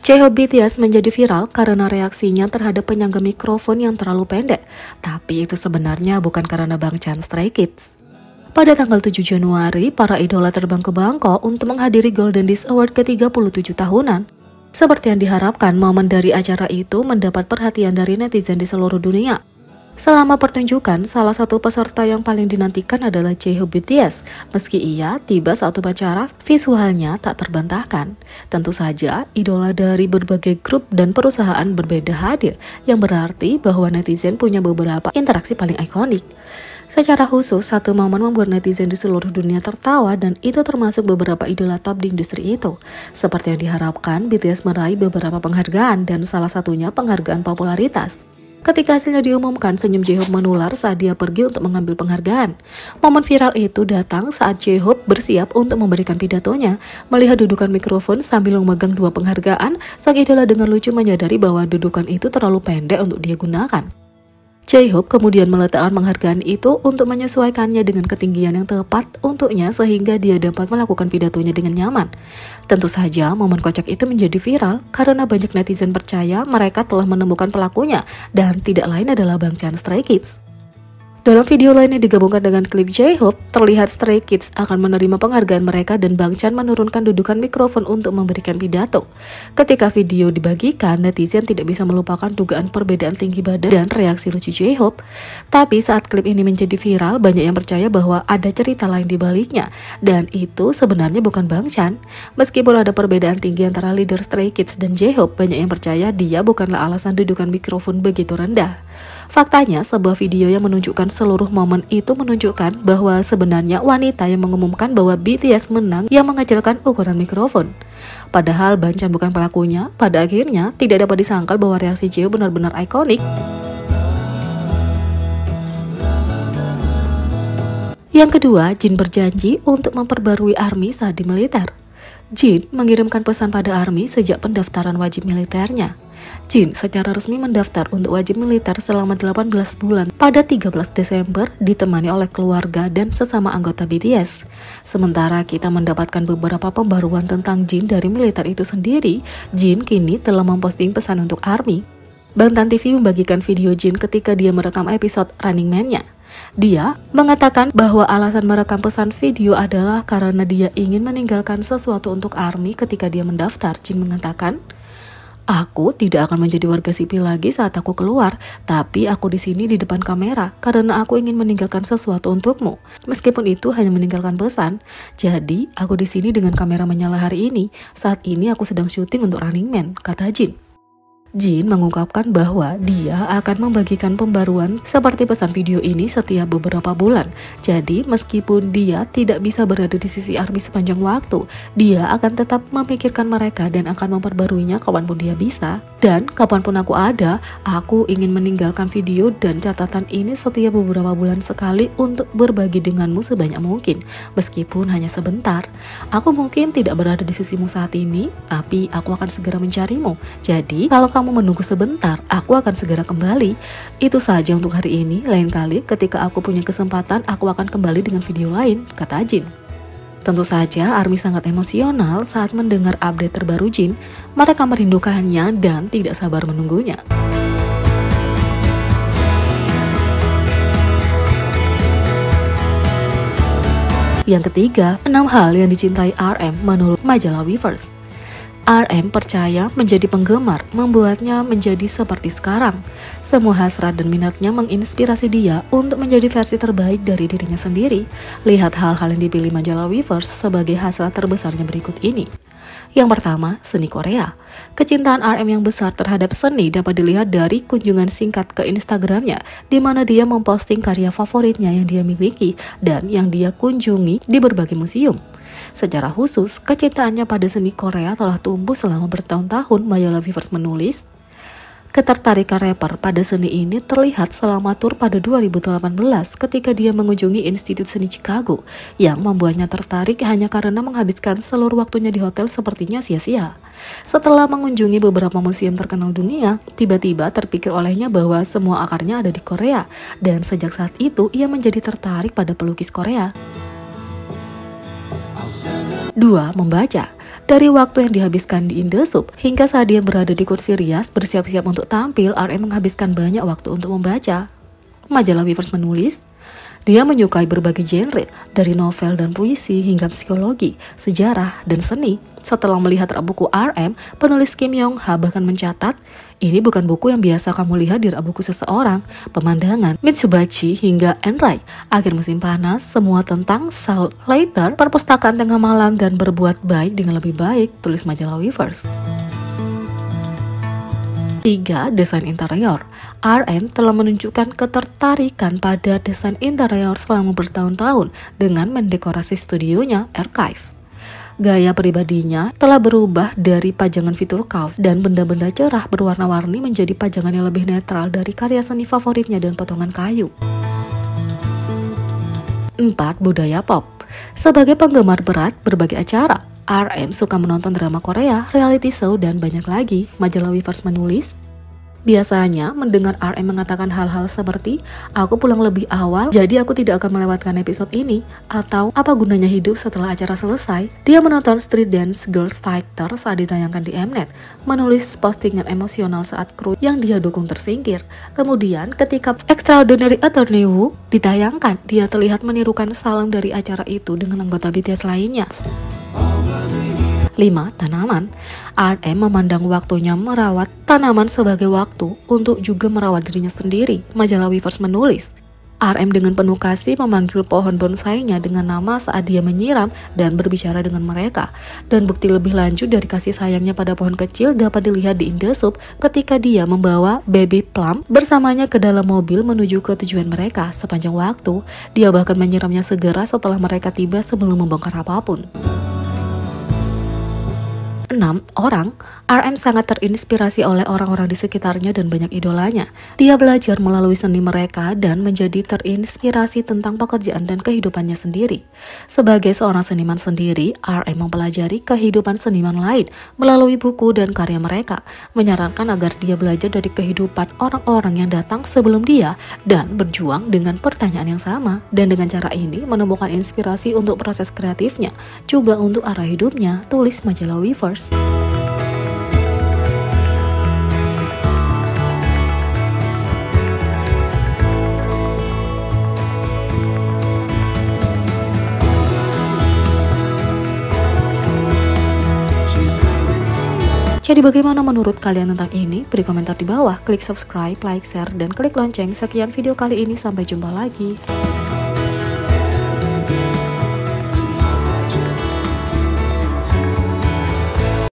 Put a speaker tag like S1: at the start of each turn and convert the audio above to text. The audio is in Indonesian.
S1: J-Hope BTS menjadi viral karena reaksinya terhadap penyangga mikrofon yang terlalu pendek. Tapi itu sebenarnya bukan karena Bangchan Stray Kids. Pada tanggal 7 Januari, para idola terbang ke Bangkok untuk menghadiri Golden Disc Award ke-37 tahunan. Seperti yang diharapkan, momen dari acara itu mendapat perhatian dari netizen di seluruh dunia. Selama pertunjukan, salah satu peserta yang paling dinantikan adalah J-Hope BTS. Meski ia tiba saat upacara, visualnya tak terbantahkan. Tentu saja, idola dari berbagai grup dan perusahaan berbeda hadir, yang berarti bahwa netizen punya beberapa interaksi paling ikonik. Secara khusus, satu momen membuat netizen di seluruh dunia tertawa dan itu termasuk beberapa idola top di industri itu. Seperti yang diharapkan, BTS meraih beberapa penghargaan dan salah satunya penghargaan popularitas. Ketika hasilnya diumumkan, senyum J-Hope menular saat dia pergi untuk mengambil penghargaan. Momen viral itu datang saat J-Hope bersiap untuk memberikan pidatonya. Melihat dudukan mikrofon sambil memegang dua penghargaan, sang idola dengan lucu menyadari bahwa dudukan itu terlalu pendek untuk dia gunakan. J-Hope kemudian meletakkan penghargaan itu untuk menyesuaikannya dengan ketinggian yang tepat untuknya sehingga dia dapat melakukan pidatonya dengan nyaman. Tentu saja momen kocak itu menjadi viral karena banyak netizen percaya mereka telah menemukan pelakunya dan tidak lain adalah Bangchan Stray Kids. Dalam video lain yang digabungkan dengan klip J-Hope, terlihat Stray Kids akan menerima penghargaan mereka dan Bangchan menurunkan dudukan mikrofon untuk memberikan pidato. Ketika video dibagikan, netizen tidak bisa melupakan dugaan perbedaan tinggi badan dan reaksi lucu J-Hope. Tapi saat klip ini menjadi viral, banyak yang percaya bahwa ada cerita lain di baliknya, dan itu sebenarnya bukan Bangchan. Meskipun ada perbedaan tinggi antara leader Stray Kids dan J-Hope, banyak yang percaya dia bukanlah alasan dudukan mikrofon begitu rendah. Faktanya, sebuah video yang menunjukkan seluruh momen itu menunjukkan bahwa sebenarnya wanita yang mengumumkan bahwa BTS menang yang mengecilkan ukuran mikrofon. Padahal Bangchan bukan pelakunya, pada akhirnya tidak dapat disangkal bahwa reaksi J-Hope benar-benar ikonik. Yang kedua, Jin berjanji untuk memperbarui ARMY saat di militer. Jin mengirimkan pesan pada ARMY sejak pendaftaran wajib militernya. Jin secara resmi mendaftar untuk wajib militer selama 18 bulan pada 13 Desember ditemani oleh keluarga dan sesama anggota BTS. Sementara kita mendapatkan beberapa pembaruan tentang Jin dari militer itu sendiri, Jin kini telah memposting pesan untuk ARMY. Bangtan TV membagikan video Jin ketika dia merekam episode Running Man-nya. Dia mengatakan bahwa alasan merekam pesan video adalah karena dia ingin meninggalkan sesuatu untuk ARMY ketika dia mendaftar. Jin mengatakan, "Aku tidak akan menjadi warga sipil lagi saat aku keluar, tapi aku di sini di depan kamera karena aku ingin meninggalkan sesuatu untukmu. Meskipun itu hanya meninggalkan pesan. Jadi, aku di sini dengan kamera menyala hari ini. Saat ini aku sedang syuting untuk Running Man," kata Jin. Jin mengungkapkan bahwa dia akan membagikan pembaruan seperti pesan video ini setiap beberapa bulan. Jadi meskipun dia tidak bisa berada di sisi ARMY sepanjang waktu, dia akan tetap memikirkan mereka dan akan memperbaruinya kapanpun dia bisa. Dan kapanpun aku ada, aku ingin meninggalkan video dan catatan ini setiap beberapa bulan sekali untuk berbagi denganmu sebanyak mungkin. Meskipun hanya sebentar, aku mungkin tidak berada di sisimu saat ini, tapi aku akan segera mencarimu. Jadi kalau kamu menunggu sebentar, aku akan segera kembali. Itu saja untuk hari ini. Lain kali ketika aku punya kesempatan, aku akan kembali dengan video lain, kata Jin. Tentu saja ARMY sangat emosional saat mendengar update terbaru Jin. Mereka merindukannya dan tidak sabar menunggunya. Yang ketiga, 6 hal yang dicintai RM menurut majalah Weverse. RM percaya menjadi penggemar membuatnya menjadi seperti sekarang. Semua hasrat dan minatnya menginspirasi dia untuk menjadi versi terbaik dari dirinya sendiri. Lihat hal-hal yang dipilih majalah Weverse sebagai hasrat terbesarnya berikut ini. Yang pertama, seni Korea. Kecintaan RM yang besar terhadap seni dapat dilihat dari kunjungan singkat ke Instagramnya, di mana dia memposting karya favoritnya yang dia miliki dan yang dia kunjungi di berbagai museum. Secara khusus, kecintaannya pada seni Korea telah tumbuh selama bertahun-tahun. Majalah Weverse menulis, ketertarikan rapper pada seni ini terlihat selama tur pada 2018 ketika dia mengunjungi Institut Seni Chicago, yang membuatnya tertarik hanya karena menghabiskan seluruh waktunya di hotel sepertinya sia-sia. Setelah mengunjungi beberapa museum terkenal dunia, tiba-tiba terpikir olehnya bahwa semua akarnya ada di Korea, dan sejak saat itu ia menjadi tertarik pada pelukis Korea. 2. Membaca. Dari waktu yang dihabiskan di Indosub hingga saat dia berada di kursi rias bersiap-siap untuk tampil, RM menghabiskan banyak waktu untuk membaca. Majalah Weverse menulis, dia menyukai berbagai genre, dari novel dan puisi hingga psikologi, sejarah, dan seni. Setelah melihat rak buku RM, penulis Kim Yong Ha bahkan mencatat, ini bukan buku yang biasa kamu lihat di rak buku seseorang. Pemandangan, Mitsubishi hingga Enrai, akhir musim panas, semua tentang Saul Leiter, perpustakaan tengah malam, dan berbuat baik dengan lebih baik, tulis majalah Weverse. 3. Desain interior. RM telah menunjukkan ketertarikan pada desain interior selama bertahun-tahun dengan mendekorasi studionya Archive. Gaya pribadinya telah berubah dari pajangan fitur kaos dan benda-benda cerah berwarna-warni menjadi pajangan yang lebih netral dari karya seni favoritnya dan potongan kayu. 4. Budaya pop. Sebagai penggemar berat berbagai acara, RM suka menonton drama Korea, reality show, dan banyak lagi. Majalah Weverse menulis, biasanya mendengar RM mengatakan hal-hal seperti, aku pulang lebih awal, jadi aku tidak akan melewatkan episode ini, atau apa gunanya hidup setelah acara selesai. Dia menonton Street Dance Girls Fighter saat ditayangkan di Mnet, menulis postingan emosional saat kru yang dia dukung tersingkir. Kemudian ketika Extraordinary Attorney Woo ditayangkan, dia terlihat menirukan salam dari acara itu dengan anggota BTS lainnya. 5. Tanaman. RM memandang waktunya merawat tanaman sebagai waktu untuk juga merawat dirinya sendiri. Majalah Weverse menulis, RM dengan penuh kasih memanggil pohon bonsainya dengan nama saat dia menyiram dan berbicara dengan mereka. Dan bukti lebih lanjut dari kasih sayangnya pada pohon kecil dapat dilihat di Indosub ketika dia membawa baby plum bersamanya ke dalam mobil menuju ke tujuan mereka sepanjang waktu. Dia bahkan menyiramnya segera setelah mereka tiba sebelum membongkar apapun. 6. Orang. RM sangat terinspirasi oleh orang-orang di sekitarnya dan banyak idolanya. Dia belajar melalui seni mereka dan menjadi terinspirasi tentang pekerjaan dan kehidupannya sendiri. Sebagai seorang seniman sendiri, RM mempelajari kehidupan seniman lain melalui buku dan karya mereka, menyarankan agar dia belajar dari kehidupan orang-orang yang datang sebelum dia dan berjuang dengan pertanyaan yang sama, dan dengan cara ini menemukan inspirasi untuk proses kreatifnya, juga untuk arah hidupnya, tulis majalah Weverse. Jadi bagaimana menurut kalian tentang ini? Beri komentar di bawah, klik subscribe, like, share, dan klik lonceng. Sekian video kali ini, sampai jumpa lagi.